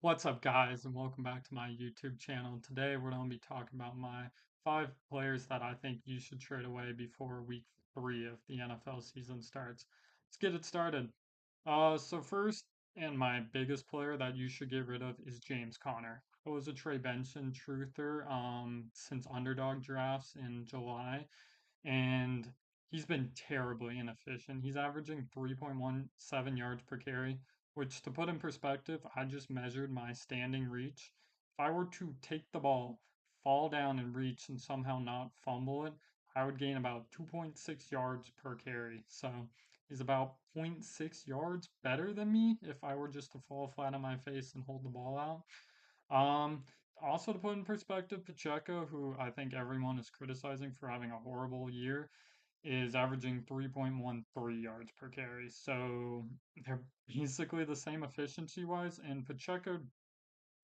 What's up, guys, and welcome back to my YouTube channel. Today, we're going to be talking about my 5 players that I think you should trade away before week 3 of the NFL season starts. Let's get it started. So first, and my biggest player that you should get rid of is James Conner. I was a Trey Benson truther since underdog drafts in July, and he's been terribly inefficient. He's averaging 3.17 yards per carry, which, to put in perspective, I just measured my standing reach. If I were to take the ball, fall down and reach and somehow not fumble it, I would gain about 2.6 yards per carry. So he's about zero point 0.6 yards better than me if I were just to fall flat on my face and hold the ball out. Um, Also, to put in perspective, Pacheco, who I think everyone is criticizing for having a horrible year, is averaging 3.13 yards per carry. So they're basically the same efficiency wise. And Pacheco,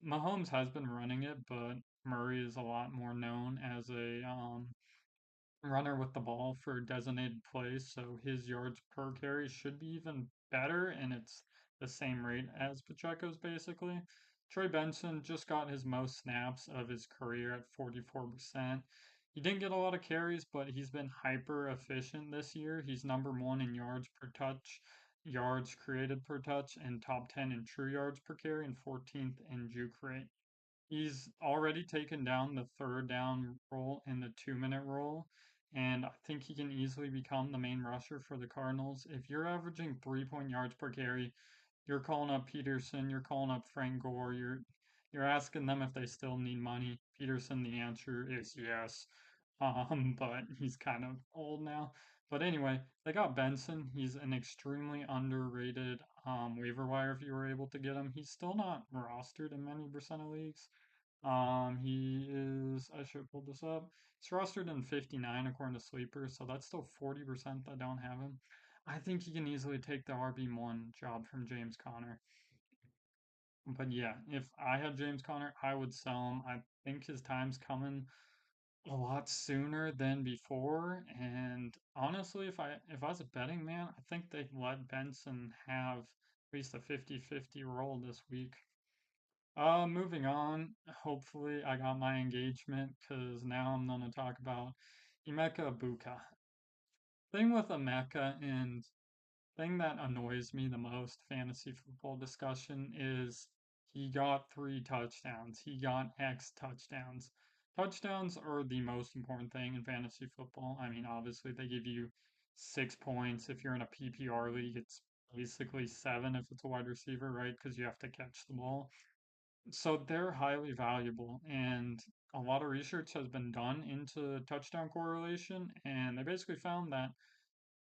Mahomes has been running it, but Murray is a lot more known as a runner with the ball for designated plays. So his yards per carry should be even better, and it's the same rate as Pacheco's basically. Trey Benson just got his most snaps of his career at 44%. He didn't get a lot of carries, but he's been hyper efficient this year. He's number one in yards per touch, yards created per touch, and top 10 in true yards per carry, and 14th in juke rate. He's already taken down the third down role and the 2-minute role, and I think he can easily become the main rusher for the Cardinals. If you're averaging 3 yards per carry, you're calling up Peterson, you're calling up Frank Gore, you're asking them if they still need money. Peterson, the answer is yes. But he's kind of old now. But anyway, they got Benson. He's an extremely underrated waiver wire if you were able to get him. He's still not rostered in many percent of leagues. He is, I should pull this up. He's rostered in 59 according to Sleeper, so that's still 40% that don't have him. I think he can easily take the RB1 job from James Conner. But yeah, if I had James Conner, I would sell him. I think his time's coming a lot sooner than before. And honestly, if I was a betting man, I think they'd let Benson have at least a 50-50 role this week. Moving on. Hopefully, I got my engagement because now I'm going to talk about Emeka Ibuka. Thing with Emeka and thing that annoys me the most fantasy football discussion is he got 3 touchdowns. He got X touchdowns. Touchdowns are the most important thing in fantasy football. I mean, obviously they give you 6 points. If you're in a PPR league, it's basically 7 if it's a wide receiver, right? Because you have to catch the ball. So they're highly valuable, and a lot of research has been done into touchdown correlation, and they basically found that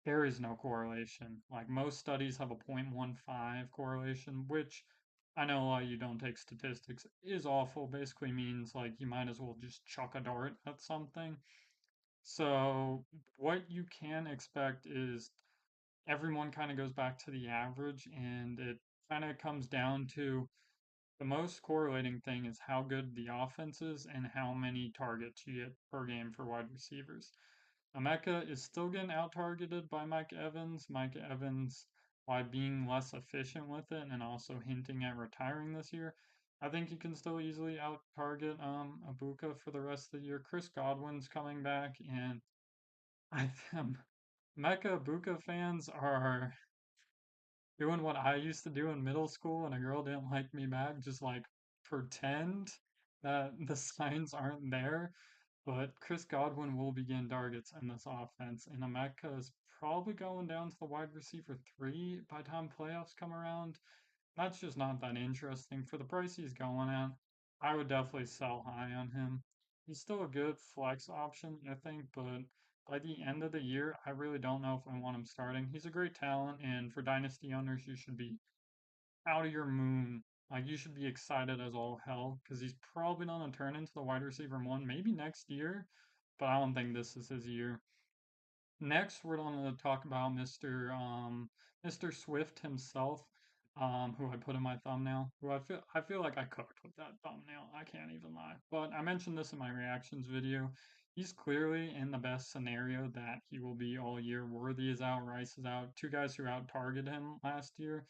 there is no correlation. Like most studies have a 0.15 correlation, which I know a lot of you don't take statistics, is awful. Basically means like you might as well just chuck a dart at something. So what you can expect is everyone kind of goes back to the average, and it kind of comes down to the most correlating thing is how good the offense is and how many targets you get per game for wide receivers. Emeka is still getting out targeted by Mike Evans. Mike Evans, by being less efficient with it and also hinting at retiring this year, I think he can still easily out target Abuka for the rest of the year. Chris Godwin's coming back, and I think Mecca Abuka fans are doing what I used to do in middle school and a girl didn't like me back, just like pretend that the signs aren't there. But Chris Godwin will begin targets in this offense, and Emeka is probably going down to the wide receiver 3 by the time playoffs come around. That's just not that interesting. For the price he's going at, I would definitely sell high on him. He's still a good flex option, I think, but by the end of the year, I really don't know if I want him starting. He's a great talent, and for dynasty owners, you should be out of your moon. Like you should be excited as all hell because he's probably not gonna turn into the wide receiver one, maybe next year, but I don't think this is his year. Next, we're going to talk about Mr. Swift himself, who I put in my thumbnail. Who I feel like I cooked with that thumbnail. I can't even lie. But I mentioned this in my reactions video. He's clearly in the best scenario that he will be all year. Worthy is out, Rice is out. Two guys who out targeted him last year.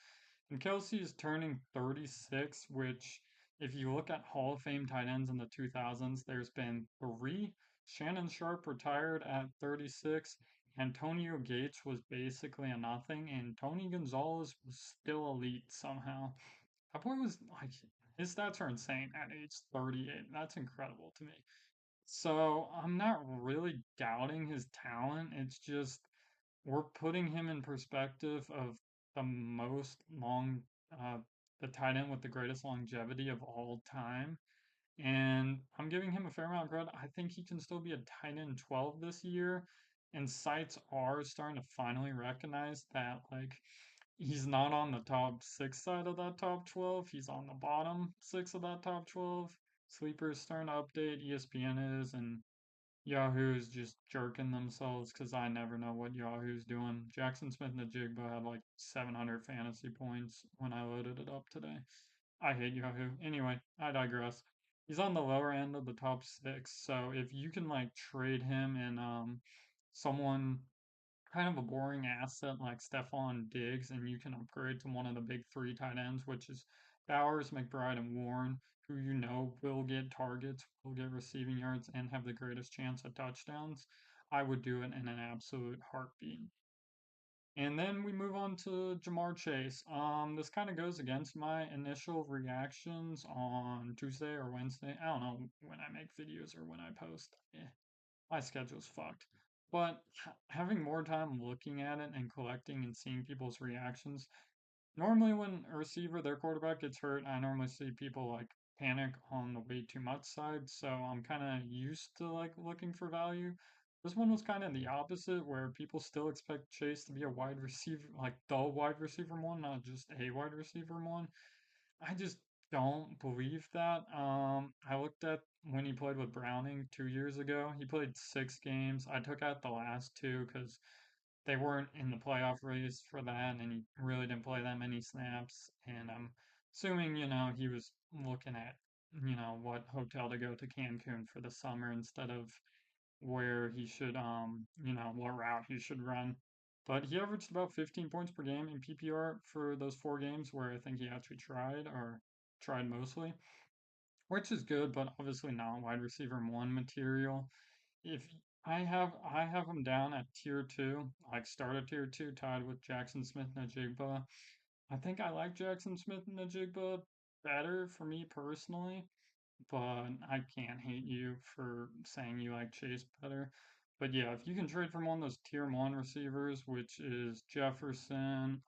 And Kelsey is turning 36, which, if you look at Hall of Fame tight ends in the 2000s, there's been three. Shannon Sharp retired at 36. Antonio Gates was basically a nothing, and Tony Gonzalez was still elite somehow. That boy was like, his stats are insane at age 38. That's incredible to me. So I'm not really doubting his talent. It's just we're putting him in perspective of the most long, uh, the tight end with the greatest longevity of all time. And I'm giving him a fair amount of credit. I think he can still be a tight end 12 this year. And sites are starting to finally recognize that, like, he's not on the top six side of that top 12. He's on the bottom six of that top 12. Sleeper's starting to update. ESPN is, and Yahoo's just jerking themselves because I never know what Yahoo's doing. Jackson Smith and the Jigba had like 700 fantasy points when I loaded it up today. I hate Yahoo. Anyway, I digress. He's on the lower end of the top six, so if you can like trade him and someone kind of a boring asset like Stephon Diggs, and you can upgrade to one of the big three tight ends, which is Bowers, McBride, and Warren, who you know will get targets, will get receiving yards, and have the greatest chance at touchdowns. I would do it in an absolute heartbeat. And then we move on to Jamar Chase. This kind of goes against my initial reactions on Tuesday or Wednesday. I don't know when I make videos or when I post. My schedule's fucked. But having more time looking at it and collecting and seeing people's reactions, normally when a receiver, their quarterback gets hurt, I normally see people like panic on the way too much side. So I'm kind of used to like looking for value. This one was kind of the opposite, where people still expect Chase to be a wide receiver, like the wide receiver one, not just a wide receiver one. I just don't believe that. I looked at when he played with Browning 2 years ago. He played 6 games. I took out the last two because they weren't in the playoff race for that, and he really didn't play that many snaps. And I'm assuming, he was looking at, what hotel to go to Cancun for the summer instead of where he should, what route he should run. But he averaged about 15 points per game in PPR for those 4 games where I think he actually tried or tried mostly, which is good, but obviously not wide receiver one material. If I have him down at tier two, like start at tier two, tied with Jackson Smith and Najigba. I think I like Jackson Smith and Najigba better for me personally, but I can't hate you for saying you like Chase better. But yeah, if you can trade from one of those tier one receivers, which is Jefferson,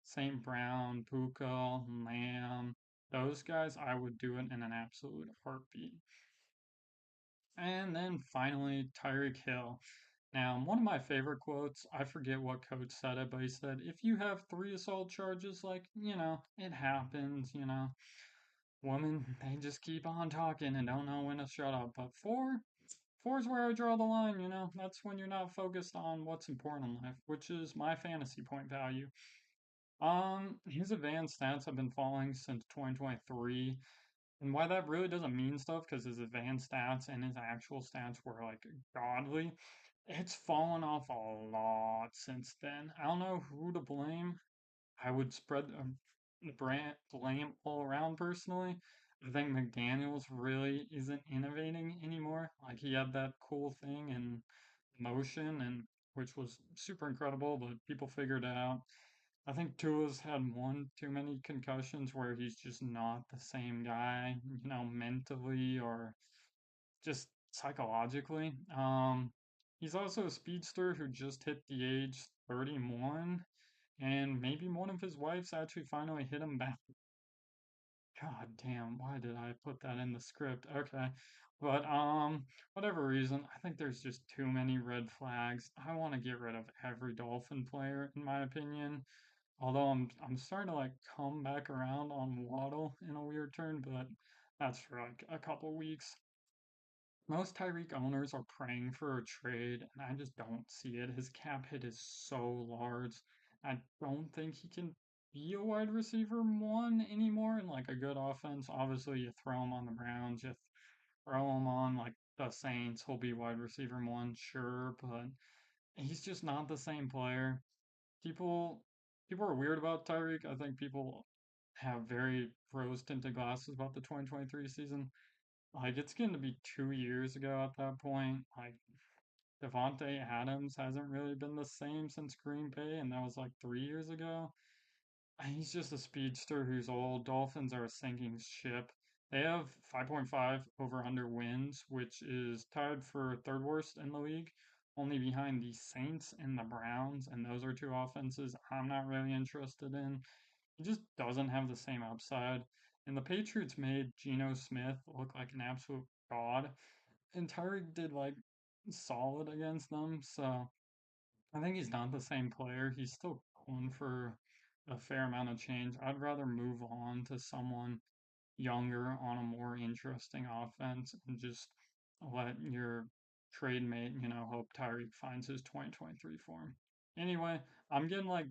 St. Brown, Puka, Lamb, those guys, I would do it in an absolute heartbeat. And then finally, Tyreek Hill. Now, one of my favorite quotes, I forget what coach said it, but he said, if you have 3 assault charges, like, it happens. Women, they just keep on talking and don't know when to shut up. But four is where I draw the line. That's when you're not focused on what's important in life, which is my fantasy point value. His advanced stats have been falling since 2023. And why that really doesn't mean stuff, because his advanced stats and his actual stats were like godly. It's fallen off a lot since then. I don't know who to blame. I would spread the blame all around personally. I think McDaniels really isn't innovating anymore. Like he had that cool thing in motion and which was super incredible, but people figured it out. I think Tua's had one too many concussions where he's just not the same guy, mentally or just psychologically. He's also a speedster who just hit the age 31, and maybe one of his wives actually finally hit him back. God damn, why did I put that in the script? Okay. But whatever reason, I think there's just too many red flags. I want to get rid of every Dolphin player in my opinion. Although I'm starting to like come back around on Waddle in a weird turn, but that's for like a couple weeks. Most Tyreek owners are praying for a trade, and I just don't see it. His cap hit is so large. I don't think he can be a wide receiver one anymore in like a good offense. Obviously, you throw him on the Browns, you throw him on like the Saints, he'll be wide receiver one, sure, but he's just not the same player. People people are weird about Tyreek. I think people have very rose tinted glasses about the 2023 season. Like it's going to be 2 years ago at that point. Like Devontae Adams hasn't really been the same since Green Bay, and that was like 3 years ago. And he's just a speedster who's old. Dolphins are a sinking ship. They have 5.5 over under wins, which is tied for third worst in the league, only behind the Saints and the Browns. And those are two offenses I'm not really interested in. He just doesn't have the same upside. And the Patriots made Geno Smith look like an absolute god. And Tyreek did like solid against them. So I think he's not the same player. He's still going for a fair amount of change. I'd rather move on to someone younger on a more interesting offense and just let your trade mate, hope Tyreek finds his 2023 form. Anyway, I'm getting like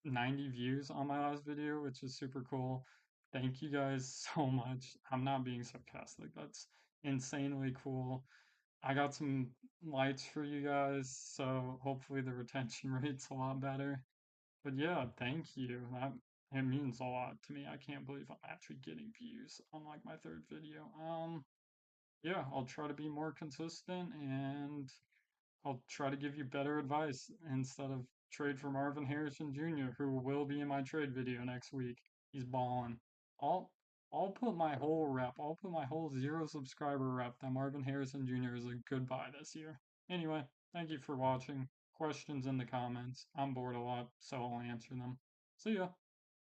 90 views on my last video, which is super cool. Thank you guys so much. I'm not being sarcastic. That's insanely cool. I got some lights for you guys, so hopefully the retention rate's a lot better. But yeah, thank you. That it means a lot to me. I can't believe I'm actually getting views on like my third video. Yeah, I'll try to be more consistent and I'll try to give you better advice instead of trade for Marvin Harrison Jr., who will be in my trade video next week. He's balling. I'll I'll put my whole rep. I'll put my whole 0 subscriber rep that Marvin Harrison Jr. is a good buy this year. Anyway, thank you for watching. Questions in the comments. I'm bored a lot, so I'll answer them. See ya.